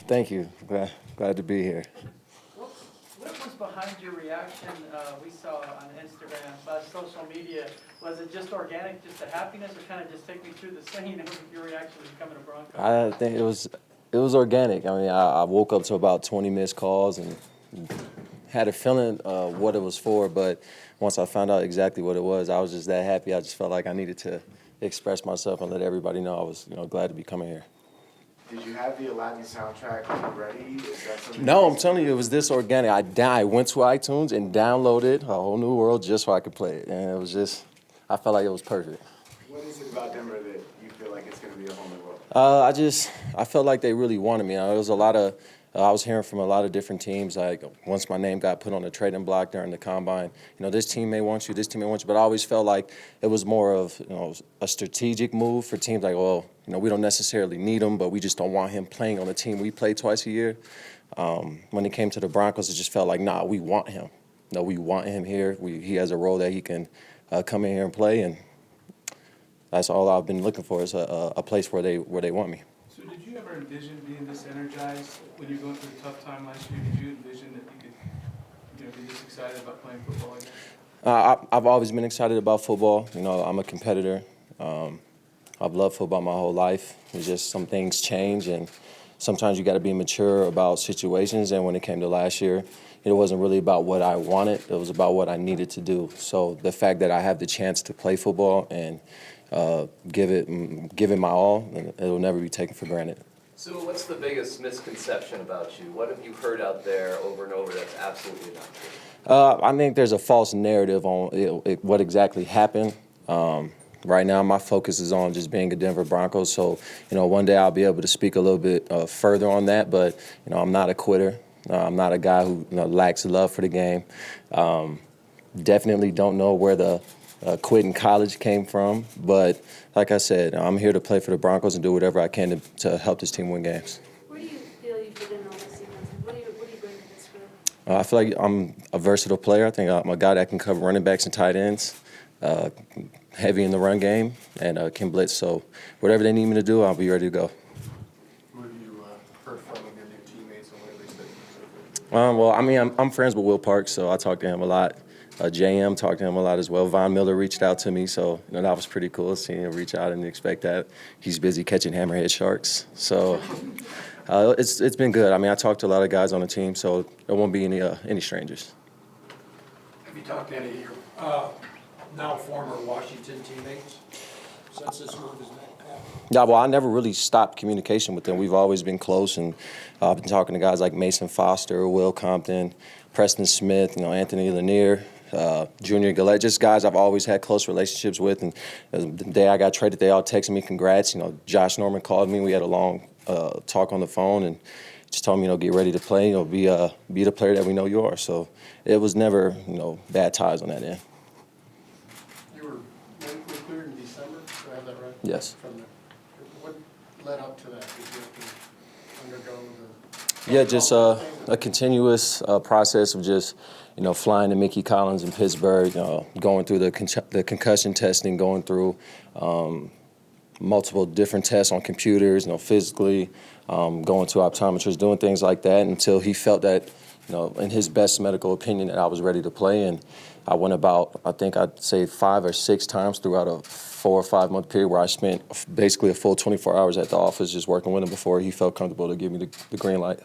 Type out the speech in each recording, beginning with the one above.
Thank you. Glad to be here. What was behind your reaction we saw on Instagram, social media? Was it just organic, just the happiness, or kind of just take me through the scene of your reaction to becoming a Bronco? I think it was organic. I mean, I woke up to about 20 missed calls and had a feeling what it was for, but once I found out exactly what it was, I was just that happy. I just felt like I needed to express myself and let everybody know I was, glad to be coming here. Did you have the Aladdin soundtrack ready? Is that something? No, I'm telling you, it was this organic. I went to iTunes and downloaded A Whole New World just so I could play it, and it was just, I felt like it was perfect. What is it about Denver that you feel like it's going to be a whole new world? I felt like they really wanted me. There was a lot of, I was hearing from a lot of different teams, like once my name got put on the trading block during the combine, this team may want you, this team may want you, but I always felt like it was more of, a strategic move for teams like, well, we don't necessarily need him, but we just don't want him playing on the team we play twice a year. When it came to the Broncos, it just felt like, nah, we want him. No, we want him here. He has a role that he can come in here and play, and that's all I've been looking for is a place where they want me. So did you ever envision being this energized when you were going through a tough time last year? Did you envision that you could, be this excited about playing football again? I've always been excited about football. I'm a competitor. I've loved football my whole life. It's just some things change, and sometimes you got to be mature about situations. And when it came to last year, it wasn't really about what I wanted. It was about what I needed to do. So the fact that I have the chance to play football and give it my all, and it'll never be taken for granted. So what's the biggest misconception about you? What have you heard out there over and over that's absolutely not true? I think there's a false narrative on what exactly happened. Right now, my focus is on just being a Denver Broncos. So, one day I'll be able to speak a little bit further on that. But, I'm not a quitter. I'm not a guy who lacks love for the game. Definitely don't know where the quit in college came from. But like I said, I'm here to play for the Broncos and do whatever I can to help this team win games. Where do you feel you fit in on this season? What do you bring to this group? I feel like I'm a versatile player. I think I'm a guy that can cover running backs and tight ends, heavy in the run game, and can blitz. So whatever they need me to do, I'll be ready to go. What have you heard from your new teammates and what have they said? Well, I mean, I'm friends with Will Parks, so I talk to him a lot. JM talked to him a lot as well. Von Miller reached out to me, so that was pretty cool seeing him reach out. I didn't expect that. He's busy catching hammerhead sharks, so it's been good. I mean, I talked to a lot of guys on the team, so there won't be any strangers. Have you talked to any of your now former Washington teammates since this move has happened? Yeah, well, I never really stopped communication with them. We've always been close, and I've been talking to guys like Mason Foster, Will Compton, Preston Smith, Anthony Lanier, Junior Gillette, just guys I've always had close relationships with. And the day I got traded, they all texted me congrats. Josh Norman called me. We had a long talk on the phone and just told me, get ready to play. Be the player that we know you are. So it was never, bad ties on that end. You were medically cleared in December, do I have that right? Yes. What led up to that? Did you have to undergo the... Yeah, just a continuous process of just, flying to Mickey Collins in Pittsburgh, going through the concussion testing, going through multiple different tests on computers, physically, going to optometrists, doing things like that until he felt that, in his best medical opinion, that I was ready to play. And I went about, I think I'd say 5 or 6 times throughout a 4 or 5 month period where I spent basically a full 24 hours at the office just working with him before he felt comfortable to give me the green light.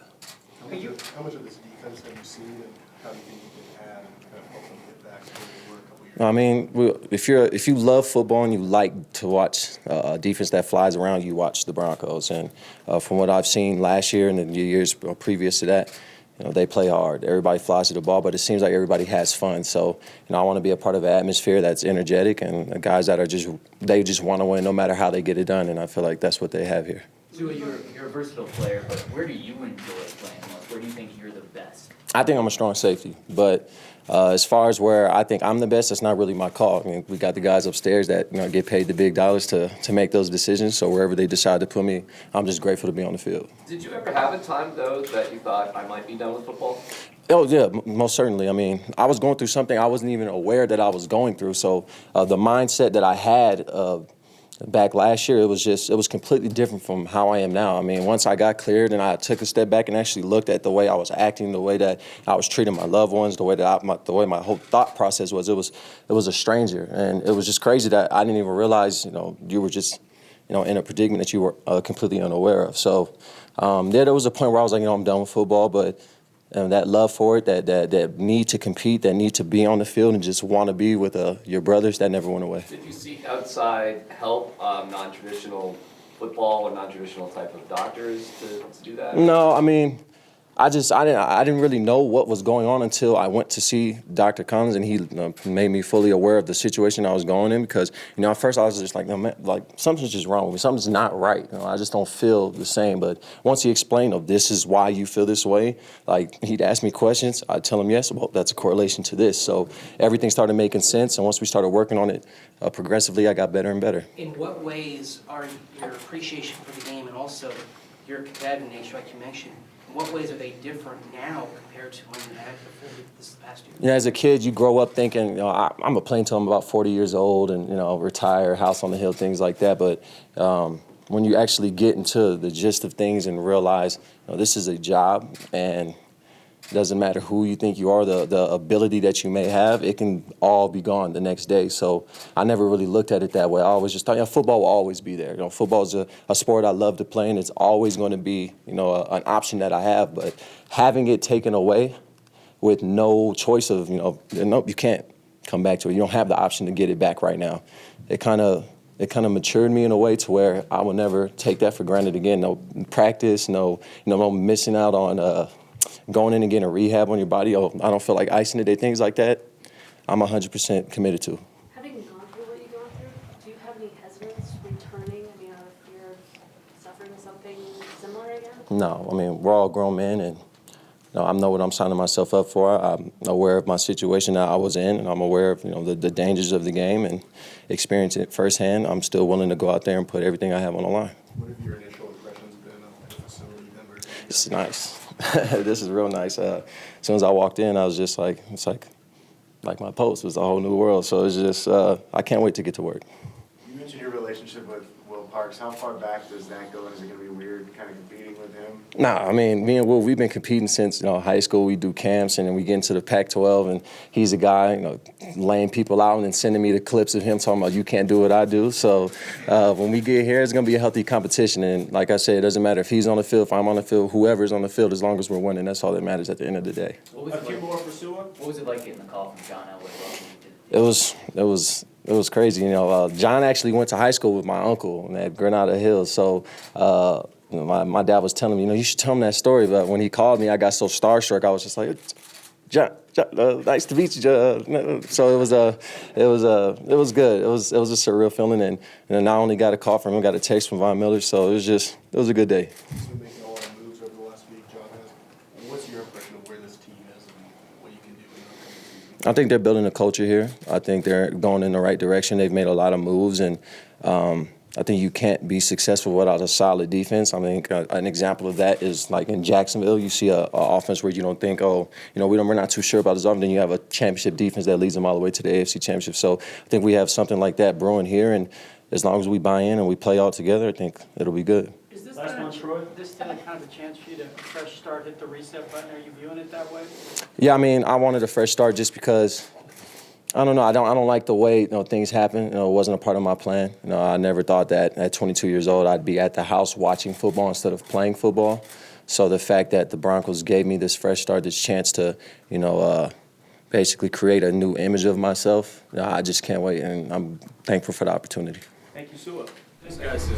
How much of this defense have you seen, and how do you think you can add and kind of help them get back to where they were a couple years ago? I mean, if you love football and you like to watch a defense that flies around, you watch the Broncos. And from what I've seen last year and the years previous to that, they play hard. Everybody flies to the ball, but it seems like everybody has fun. So, I want to be a part of an atmosphere that's energetic and guys that are they just want to win no matter how they get it done. And I feel like that's what they have here. So you're a versatile player, but where do you enjoy playing most? Where do you think you're the best? I think I'm a strong safety, but as far as where I think I'm the best, that's not really my call. I mean, we got the guys upstairs that get paid the big dollars to make those decisions. So wherever they decide to put me, I'm just grateful to be on the field. Did you ever have a time, though, that you thought I might be done with football? Oh, yeah, most certainly. I mean, I was going through something I wasn't even aware that I was going through. So the mindset that I had back last year, it was completely different from how I am now. I mean, once I got cleared and I took a step back and actually looked at the way I was acting, the way that I was treating my loved ones, the way that the way my whole thought process was, it was a stranger, and it was just crazy that I didn't even realize, you were just, in a predicament that you were completely unaware of. So, there was a point where I was like, I'm done with football, but. And that love for it, that need to compete, that need to be on the field and just want to be with your brothers, that never went away. Did you seek outside help, non-traditional football or non-traditional type of doctors to do that? No, I mean, I didn't really know what was going on until I went to see Dr. Collins, and he made me fully aware of the situation I was going in, because, at first I was just like, no, man, like, something's just wrong with me. Something's not right. I just don't feel the same. But once he explained, this is why you feel this way, like, he'd ask me questions, I'd tell him yes, well, that's a correlation to this. So everything started making sense, and once we started working on it progressively, I got better and better. In what ways are your appreciation for the game and also your competitive nature, like you mentioned, in what ways are they different now compared to when you had before this past year? Yeah, as a kid, you grow up thinking, I'm going to play until I'm about 40 years old and, retire, house on the hill, things like that. But when you actually get into the gist of things and realize, this is a job, and it doesn't matter who you think you are, the ability that you may have, it can all be gone the next day. So I never really looked at it that way. I always just thought, football will always be there. Football is a sport I love to play, and it's always going to be, an option that I have. But having it taken away with no choice of, nope, you can't come back to it. You don't have the option to get it back right now. It kind of matured me in a way to where I will never take that for granted again. No practice, no missing out on going in and getting a rehab on your body. I don't feel like icing today, things like that. I'm 100% committed to. Having gone through what you've gone through, do you have any hesitance returning, out of fear of suffering something similar again? No, we're all grown men, and I know what I'm signing myself up for. I'm aware of my situation that I was in, and I'm aware of the dangers of the game and experience it firsthand. I'm still willing to go out there and put everything I have on the line. What have your initial impressions been of the facility Denver? It's nice. This is real nice. As soon as I walked in, I was just like, it's like my post was a whole new world. So it's just, I can't wait to get to work. You mentioned your relationship with Will Parks. How far back does that go? Is it going to be weird kind of competing with him? Nah, me and Will, we've been competing since high school. We do camps, and then we get into the Pac-12, and he's a guy, laying people out and then sending me the clips of him talking about, you can't do what I do. So when we get here, it's going to be a healthy competition. And like I said, it doesn't matter if he's on the field, if I'm on the field, whoever's on the field, as long as we're winning, that's all that matters at the end of the day. What was it like getting the call from John Elway? It was crazy. John actually went to high school with my uncle at Granada Hills. So my dad was telling me, you should tell him that story. But when he called me, I got so starstruck. I was just like, John, nice to meet you. So it was good. It was a surreal feeling, and I only got a call from him, got a text from Von Miller. So it was a good day. He's been making a lot of moves over the last week, John has. What's your impression of where this team is and what you can do in the upcoming season? I think they're building a culture here. I think they're going in the right direction. They've made a lot of moves, and I think you can't be successful without a solid defense. I think an example of that is like in Jacksonville, you see a offense where you don't think, we're not too sure about this offense. Then you have a championship defense that leads them all the way to the AFC Championship. So I think we have something like that brewing here, and as long as we buy in and we play all together, I think it'll be good. Is this kind of a chance for you to fresh start, hit the reset button? Are you viewing it that way? Yeah, I wanted a fresh start just because. I don't know. I don't like the way things happen. It wasn't a part of my plan. I never thought that at 22 years old I'd be at the house watching football instead of playing football. So the fact that the Broncos gave me this fresh start, this chance to, basically create a new image of myself, I just can't wait, and I'm thankful for the opportunity. Thank you, Sua. Thanks, guys.